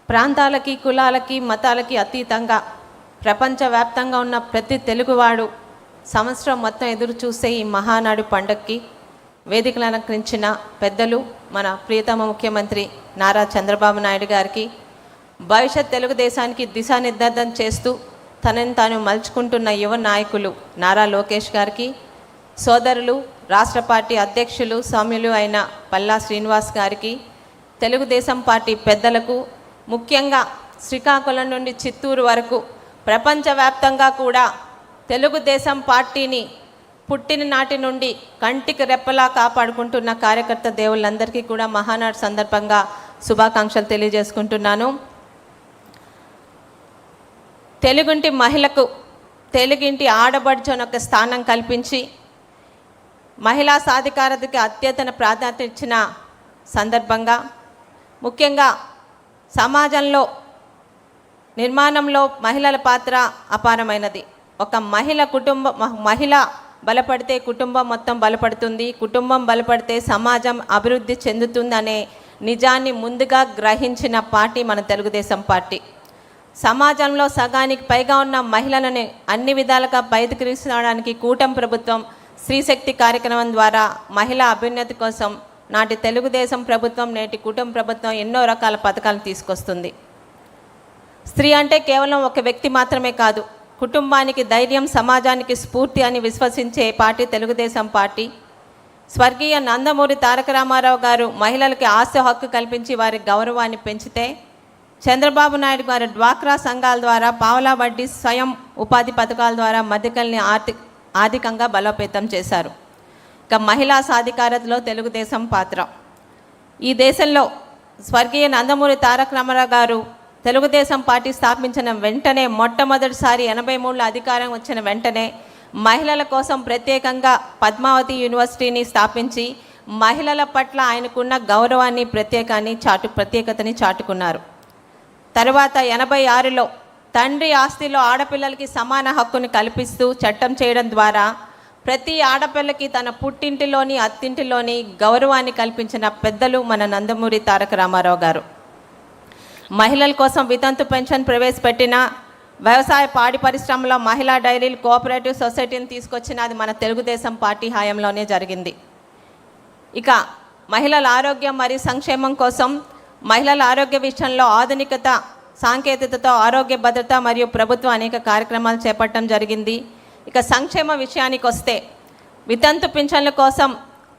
ప్రాంతాలకి, కులాలకి, మతాలకి అతీతంగా ప్రపంచవ్యాప్తంగా ఉన్న ప్రతి తెలుగువాడు సంవత్సరం మొత్తం ఎదురు చూసే ఈ మహానాడు పండగకి వేదికలు అలంకరించిన పెద్దలు మన ప్రియతమ ముఖ్యమంత్రి నారా చంద్రబాబు నాయుడు గారికి, భవిష్యత్ తెలుగుదేశానికి దిశానిర్దేశం చేస్తూ తనని తాను మలుచుకుంటున్న యువ నాయకులు నారా లోకేష్ గారికి, సోదరులు రాష్ట్ర పార్టీ అధ్యక్షులు సౌమ్యులు అయిన పల్లా శ్రీనివాస్ గారికి, తెలుగుదేశం పార్టీ పెద్దలకు, ముఖ్యంగా శ్రీకాకుళం నుండి చిత్తూరు వరకు ప్రపంచవ్యాప్తంగా కూడా తెలుగుదేశం పార్టీని పుట్టిన నాటి నుండి కంటికి రెప్పలా కాపాడుకుంటున్న కార్యకర్త దేవుళ్ళందరికీ కూడా మహానాడు సందర్భంగా శుభాకాంక్షలు తెలియజేసుకుంటున్నాను. తెలుగుంటి మహిళకు, తెలుగింటి ఆడబడుచొనొక స్థానం కల్పించి మహిళా సాధికారతకి అత్యధిక ప్రాధాన్యత ఇచ్చిన సందర్భంగా, ముఖ్యంగా సమాజంలో నిర్మాణంలో మహిళల పాత్ర అపారమైనది. ఒక మహిళ బలపడితే కుటుంబం మొత్తం బలపడుతుంది, కుటుంబం బలపడితే సమాజం అభివృద్ధి చెందుతుంది అనే నిజాన్ని ముందుగా గ్రహించిన పార్టీ మన తెలుగుదేశం పార్టీ. సమాజంలో సగానికి పైగా ఉన్న మహిళలను అన్ని విధాలుగా బయటకు తీసుకురావడానికి కూటమి ప్రభుత్వం స్త్రీశక్తి కార్యక్రమం ద్వారా మహిళా అభ్యున్నతి కోసం నాటి తెలుగుదేశం ప్రభుత్వం, నేటి కూటమి ప్రభుత్వం ఎన్నో రకాల పథకాలు తీసుకొస్తుంది. స్త్రీ అంటే కేవలం ఒక వ్యక్తి మాత్రమే కాదు, కుటుంబానికి ధైర్యం, సమాజానికి స్ఫూర్తి అని విశ్వసించే పార్టీ తెలుగుదేశం పార్టీ. స్వర్గీయ నందమూరి తారక రామారావు గారు మహిళలకి ఆస్తి హక్కు కల్పించి వారి గౌరవాన్ని పెంచితే, చంద్రబాబు నాయుడు గారు డ్వాక్రా సంఘాల ద్వారా పావలా వడ్డీ స్వయం ఉపాధి పథకాల ద్వారా మధ్యకల్ని ఆర్థికంగా బలోపేతం చేశారు. ఇక మహిళా సాధికారతలో తెలుగుదేశం పాత్ర. ఈ దేశంలో స్వర్గీయ నందమూరి తారక రామారావు గారు తెలుగుదేశం పార్టీ స్థాపించిన వెంటనే, మొట్టమొదటిసారి 83లో అధికారం వచ్చిన వెంటనే మహిళల కోసం ప్రత్యేకంగా పద్మావతి యూనివర్సిటీని స్థాపించి మహిళల పట్ల ఆయనకున్న గౌరవాన్ని, ప్రత్యేకతని చాటుకున్నారు. తర్వాత 86లో తండ్రి ఆస్తిలో ఆడపిల్లలకి సమాన హక్కుని కల్పిస్తూ చట్టం చేయడం ద్వారా ప్రతి ఆడపిల్లకి తన పుట్టింటిలోని, అత్తింటిలోని గౌరవాన్ని కల్పించిన పెద్దలు మన నందమూరి తారక రామారావు గారు. మహిళల కోసం వితంతు పెన్షన్ ప్రవేశపెట్టిన, వ్యవసాయ పాడి పరిశ్రమలో మహిళా డైరీలు, కోఆపరేటివ్ సొసైటీని తీసుకొచ్చిన అది మన తెలుగుదేశం పార్టీ హయాంలోనే జరిగింది. ఇక మహిళల ఆరోగ్యం మరియు సంక్షేమం కోసం మహిళల ఆరోగ్య విషయంలో ఆధునికత, సాంకేతికతతో ఆరోగ్య భద్రత మరియు ప్రభుత్వం అనేక కార్యక్రమాలు చేపట్టడం జరిగింది. ఇక సంక్షేమ విషయానికి వస్తే వితంతు పింఛన్ల కోసం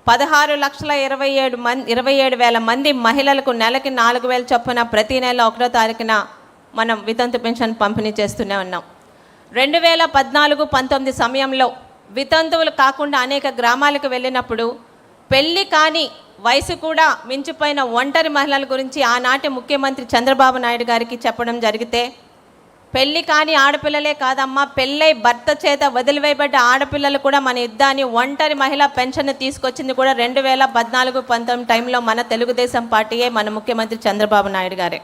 16,27,000 మంది మహిళలకు నెలకి 4,000 చొప్పున ప్రతి నెల 1వ తారీఖున మనం వితంతు పెన్షన్ పంపిణీ చేస్తూనే ఉన్నాం. 2014-19 సమయంలో వితంతువులు కాకుండా అనేక గ్రామాలకు వెళ్ళినప్పుడు పెళ్ళి కాని వయసు కూడా మించిపోయిన ఒంటరి మహిళల గురించి ఆనాటి ముఖ్యమంత్రి చంద్రబాబు నాయుడు గారికి చెప్పడం జరిగితే, పెళ్ళి కాని ఆడపిల్లలే కాదమ్మా, పెళ్ళై భర్త చేత వదిలివేయబడ్డ ఆడపిల్లలు కూడా మన యుద్ధాన్ని ఒంటరి మహిళా పెన్షన్ తీసుకొచ్చింది కూడా 2014-19 టైంలో మన తెలుగుదేశం పార్టీయే, మన ముఖ్యమంత్రి చంద్రబాబు నాయుడు గారే.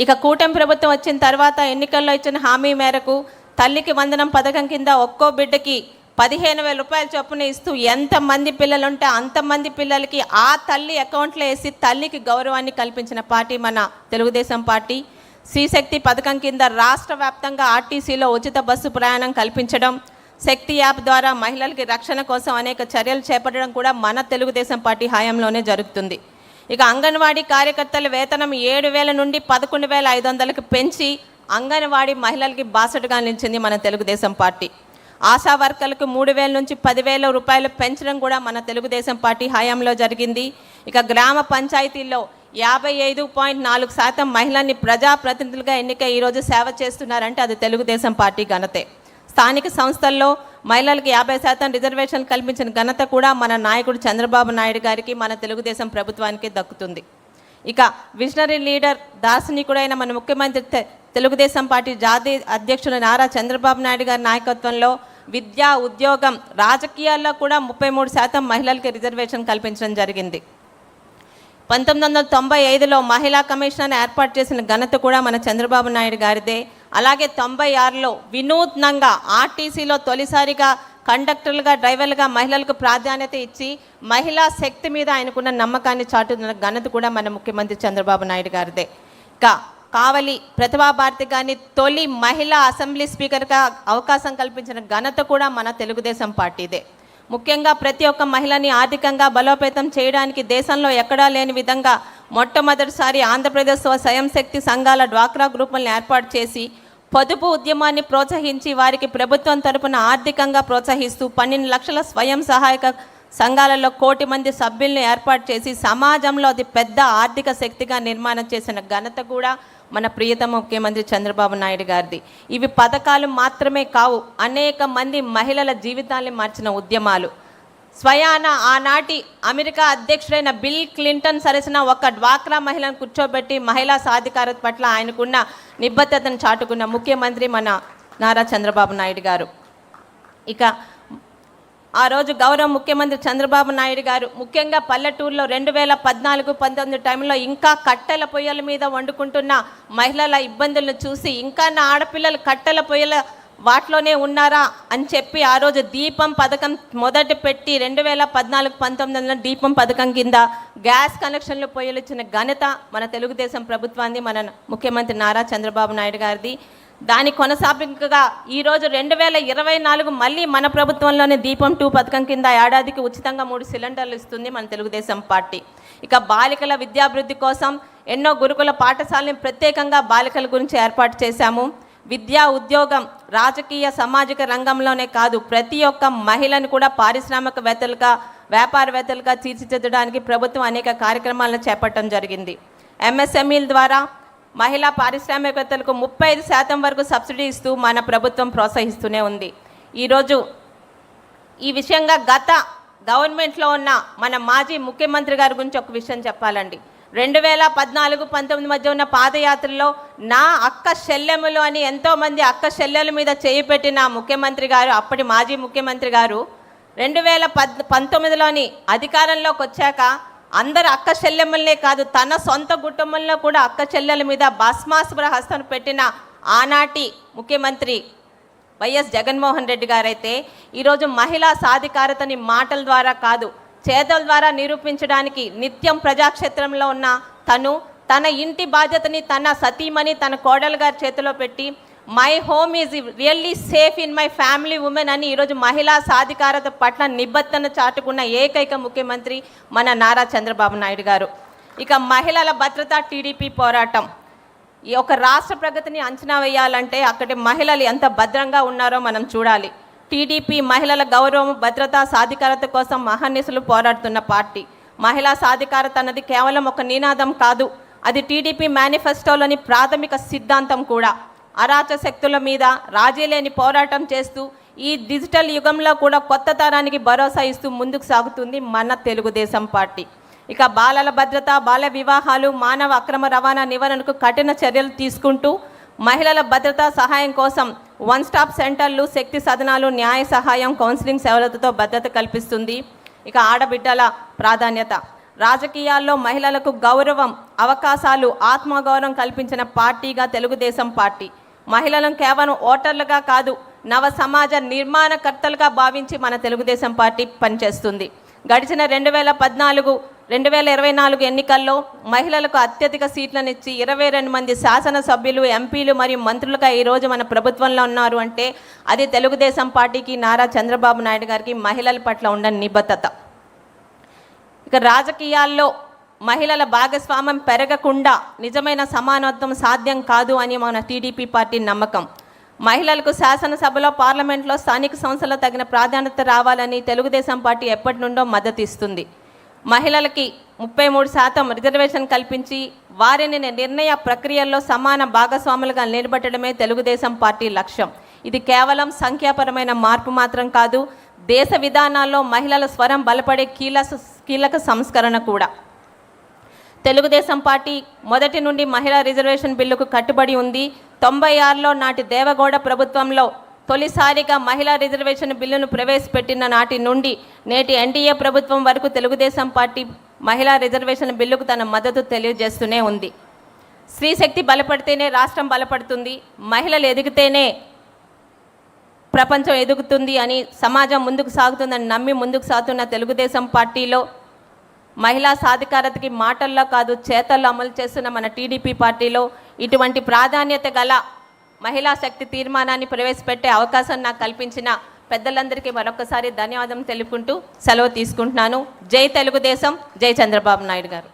ఇక కూటమి ప్రభుత్వం వచ్చిన తర్వాత ఎన్నికల్లో ఇచ్చిన హామీ మేరకు తల్లికి వందనం పథకం కింద ఒక్కో బిడ్డకి 15,000 రూపాయల చొప్పున ఇస్తూ ఎంతమంది పిల్లలుంటే అంతమంది పిల్లలకి ఆ తల్లి అకౌంట్లో వేసి తల్లికి గౌరవాన్ని కల్పించిన పార్టీ మన తెలుగుదేశం పార్టీ. శ్రీశక్తి పథకం కింద రాష్ట్ర వ్యాప్తంగా ఆర్టీసీలో ఉచిత బస్సు ప్రయాణం కల్పించడం, శక్తి యాప్ ద్వారా మహిళలకి రక్షణ కోసం అనేక చర్యలు చేపట్టడం కూడా మన తెలుగుదేశం పార్టీ హయాంలోనే జరుగుతుంది. ఇక అంగన్వాడీ కార్యకర్తల వేతనం 7,000 నుండి 11,500కి పెంచి అంగన్వాడీ మహిళలకి బాసటగా నిలిచింది మన తెలుగుదేశం పార్టీ. ఆశా వర్కర్లకు 3,000 నుంచి 10,000 రూపాయలు పెంచడం కూడా మన తెలుగుదేశం పార్టీ హయాంలో జరిగింది. ఇక గ్రామ పంచాయతీల్లో 55.4% మహిళల్ని ప్రజాప్రతినిధులుగా ఎన్నిక ఈరోజు సేవ చేస్తున్నారంటే అది తెలుగుదేశం పార్టీ ఘనతే. స్థానిక సంస్థల్లో మహిళలకు 50% రిజర్వేషన్ కల్పించిన ఘనత కూడా మన నాయకుడు చంద్రబాబు నాయుడు గారికి, మన తెలుగుదేశం ప్రభుత్వానికి దక్కుతుంది. ఇక విజనరీ లీడర్, దార్శనికుడైన మన ముఖ్యమంత్రి తెలుగుదేశం పార్టీ జాతీయ అధ్యక్షుడు నారా చంద్రబాబు నాయుడు గారి నాయకత్వంలో విద్య, ఉద్యోగం, రాజకీయాల్లో కూడా 33% మహిళలకి రిజర్వేషన్ కల్పించడం జరిగింది. 1995లో మహిళా కమిషన్ ఏర్పాటు చేసిన ఘనత కూడా మన చంద్రబాబు నాయుడు గారిదే. అలాగే 96లో వినూత్నంగా ఆర్టీసీలో తొలిసారిగా కండక్టర్లుగా, డ్రైవర్లుగా మహిళలకు ప్రాధాన్యత ఇచ్చి మహిళా శక్తి మీద ఆయనకున్న నమ్మకాన్ని చాటుతున్న ఘనత కూడా మన ముఖ్యమంత్రి చంద్రబాబు నాయుడు గారిదే. కావలి ప్రతిభాభారతి గారిని తొలి మహిళా అసెంబ్లీ స్పీకర్గా అవకాశం కల్పించిన ఘనత కూడా మన తెలుగుదేశం పార్టీదే. ముఖ్యంగా ప్రతి ఒక్క మహిళని ఆర్థికంగా బలోపేతం చేయడానికి దేశంలో ఎక్కడా లేని విధంగా మొట్టమొదటిసారి ఆంధ్రప్రదేశ్ స్వయం శక్తి సంఘాల డ్వాక్రా గ్రూపులను ఏర్పాటు చేసి పొదుపు ఉద్యమాన్ని ప్రోత్సహించి వారికి ప్రభుత్వం తరపున ఆర్థికంగా ప్రోత్సహిస్తూ 12 లక్షల స్వయం సహాయక సంఘాలలో 1 కోటి మంది సభ్యులను ఏర్పాటు చేసి సమాజంలో అది పెద్ద ఆర్థిక శక్తిగా నిర్మాణం చేసిన ఘనత కూడా మన ప్రియతమ ముఖ్యమంత్రి చంద్రబాబు నాయుడు గారిది. ఇవి పథకాలు మాత్రమే కావు, అనేక మంది మహిళల జీవితాన్ని మార్చిన ఉద్యమాలు. స్వయాన ఆనాటి అమెరికా అధ్యక్షుడైన బిల్ క్లింటన్ సరసన ఒక డ్వాక్రా మహిళను కూర్చోబెట్టి మహిళా సాధికారత పట్ల ఆయనకున్న నిబద్ధతను చాటుకున్న ముఖ్యమంత్రి మన నారా చంద్రబాబు నాయుడు గారు. ఇక ఆ రోజు గౌరవ ముఖ్యమంత్రి చంద్రబాబు నాయుడు గారు ముఖ్యంగా పల్లెటూరులో 2014-19 టైంలో ఇంకా కట్టెల పొయ్యల మీద వండుకుంటున్న మహిళల ఇబ్బందులను చూసి ఇంకా నా ఆడపిల్లలు కట్టెల పొయ్యల వాటిలోనే ఉన్నారా అని చెప్పి ఆ రోజు దీపం పథకం మొదట పెట్టి 2014-19 దీపం పథకం కింద గ్యాస్ కనెక్షన్లు పొయ్యలు ఇచ్చిన ఘనత మన తెలుగుదేశం ప్రభుత్వాన్ని, మన ముఖ్యమంత్రి నారా చంద్రబాబు నాయుడు గారిది. దాని కొనసాగింపుగా ఈరోజు 2024 మళ్ళీ మన ప్రభుత్వంలోనే దీపం 2 పథకం కింద ఏడాదికి ఉచితంగా 3 సిలిండర్లు ఇస్తుంది మన తెలుగుదేశం పార్టీ. ఇక బాలికల విద్యాభివృద్ధి కోసం ఎన్నో గురుకుల పాఠశాలని ప్రత్యేకంగా బాలికల గురించి ఏర్పాటు చేశాము. విద్యా, ఉద్యోగం, రాజకీయ, సామాజిక రంగంలోనే కాదు ప్రతి ఒక్క మహిళను కూడా పారిశ్రామికవేత్తలుగా, వ్యాపారవేత్తలుగా తీర్చిదిద్దడానికి ప్రభుత్వం అనేక కార్యక్రమాలను చేపట్టడం జరిగింది. ఎంఎస్ఎంఈల ద్వారా మహిళా పారిశ్రామికవేత్తలకు 35% వరకు సబ్సిడీ ఇస్తూ మన ప్రభుత్వం ప్రోత్సహిస్తూనే ఉంది. ఈరోజు ఈ విషయంగా గత గవర్నమెంట్లో ఉన్న మన మాజీ ముఖ్యమంత్రి గారి గురించి ఒక విషయం చెప్పాలండి. 2014-19 మధ్య ఉన్న పాదయాత్రలో నా అక్క చెల్లెములు అని ఎంతోమంది అక్క చెల్లెల మీద చేయి పెట్టిన ముఖ్యమంత్రి గారు, అప్పటి మాజీ ముఖ్యమంత్రి గారు 2019లోని అధికారంలోకి వచ్చాక అందరు అక్క చెల్లెమ్మలనే కాదు తన సొంత కుటుంబంలో కూడా అక్క చెల్లెల మీద భస్మాసుర హస్తం పెట్టిన ఆనాటి ముఖ్యమంత్రి వైఎస్ జగన్మోహన్ రెడ్డి గారైతే ఈరోజు మహిళా సాధికారతని మాటల ద్వారా కాదు చేతల ద్వారా నిరూపించడానికి నిత్యం ప్రజాక్షేత్రంలో ఉన్న తన ఇంటి బాధ్యతని తన సతీమణి తన కోడలు గారి చేతిలో పెట్టి my home is really safe in my family women అని ఈరోజు మహిళా సాధికారత పట్ల నిబద్ధతను చాటుకున్న ఏకైక ముఖ్యమంత్రి మన నారా చంద్రబాబు నాయుడు గారు. ఇక మహిళల భద్రత, టీడీపీ పోరాటం. ఈ ఒక రాష్ట్ర ప్రగతిని అంచనా వేయాలంటే అక్కడి మహిళలు ఎంత భద్రంగా ఉన్నారో మనం చూడాలి. టీడీపీ మహిళల గౌరవం, భద్రత, సాధికారత కోసం మహర్నిశలు పోరాడుతున్న పార్టీ. మహిళా సాధికారత అన్నది కేవలం ఒక నినాదం కాదు, అది టీడీపీ మేనిఫెస్టోలోని ప్రాథమిక సిద్ధాంతం కూడా. అరాచక శక్తుల మీద రాజీ లేని పోరాటం చేస్తూ ఈ డిజిటల్ యుగంలో కూడా కొత్త తరానికి భరోసా ఇస్తూ ముందుకు సాగుతుంది మన తెలుగుదేశం పార్టీ. ఇక బాలల భద్రత, బాల వివాహాలు, మానవ అక్రమ రవాణా నివారణకు కఠిన చర్యలు తీసుకుంటూ మహిళల భద్రత సహాయం కోసం 1 స్టాప్ సెంటర్లు, శక్తి సదనాలు, న్యాయ సహాయం, కౌన్సిలింగ్ సేవలతో భద్రత కల్పిస్తుంది. ఇక ఆడబిడ్డల ప్రాధాన్యత. రాజకీయాల్లో మహిళలకు గౌరవం, అవకాశాలు, ఆత్మగౌరవం కల్పించిన పార్టీగా తెలుగుదేశం పార్టీ. మహిళలను కేవలం ఓటర్లుగా కాదు నవ సమాజ నిర్మాణకర్తలుగా భావించి మన తెలుగుదేశం పార్టీ పనిచేస్తుంది. గడిచిన 2024 ఎన్నికల్లో మహిళలకు అత్యధిక సీట్లనిచ్చి 22 మంది శాసనసభ్యులు, ఎంపీలు మరియు మంత్రులుగా ఈరోజు మన ప్రభుత్వంలో ఉన్నారు అంటే అది తెలుగుదేశం పార్టీకి, నారా చంద్రబాబు నాయుడు గారికి మహిళల పట్ల ఉన్న నిబద్ధత. ఇక రాజకీయాల్లో మహిళల భాగస్వామ్యం పెరగకుండా నిజమైన సమానత్వం సాధ్యం కాదు అని మన టీడీపీ పార్టీ నమ్మకం. మహిళలకు శాసనసభలో, పార్లమెంట్లో, స్థానిక సంస్థల్లో తగిన ప్రాధాన్యత రావాలని తెలుగుదేశం పార్టీ ఎప్పటి నుండో మద్దతు ఇస్తుంది. మహిళలకి 33% రిజర్వేషన్ కల్పించి వారిని నిర్ణయ ప్రక్రియల్లో సమాన భాగస్వాములుగా నిలబెట్టడమే తెలుగుదేశం పార్టీ లక్ష్యం. ఇది కేవలం సంఖ్యాపరమైన మార్పు మాత్రం కాదు, దేశ విధానాల్లో మహిళల స్వరం బలపడే కీలక సంస్కరణ కూడా. తెలుగుదేశం పార్టీ మొదటి నుండి మహిళా రిజర్వేషన్ బిల్లుకు కట్టుబడి ఉంది. 96లో నాటి దేవగౌడ ప్రభుత్వంలో తొలిసారిగా మహిళా రిజర్వేషన్ బిల్లును ప్రవేశపెట్టిన నాటి నుండి నేటి ఎన్డీఏ ప్రభుత్వం వరకు తెలుగుదేశం పార్టీ మహిళా రిజర్వేషన్ బిల్లుకు తన మద్దతు తెలియజేస్తూనే ఉంది. స్త్రీశక్తి బలపడితేనే రాష్ట్రం బలపడుతుంది, మహిళలు ఎదిగితేనే ప్రపంచం ఎదుగుతుంది అని, సమాజం ముందుకు సాగుతుందని నమ్మి ముందుకు సాగుతున్న తెలుగుదేశం పార్టీలో మహిళా సాధికారతకి మాటల్లో కాదు చేతల్లో అమలు చేస్తున్న మన టీడీపీ పార్టీలో ఇటువంటి ప్రాధాన్యత గల మహిళా శక్తి తీర్మానాన్ని ప్రవేశపెట్టే అవకాశం నాకు కల్పించిన పెద్దలందరికీ మరొకసారి ధన్యవాదం తెలుపుకుంటూ సెలవు తీసుకుంటున్నాను. జై తెలుగుదేశం, జై చంద్రబాబు నాయుడు గారు.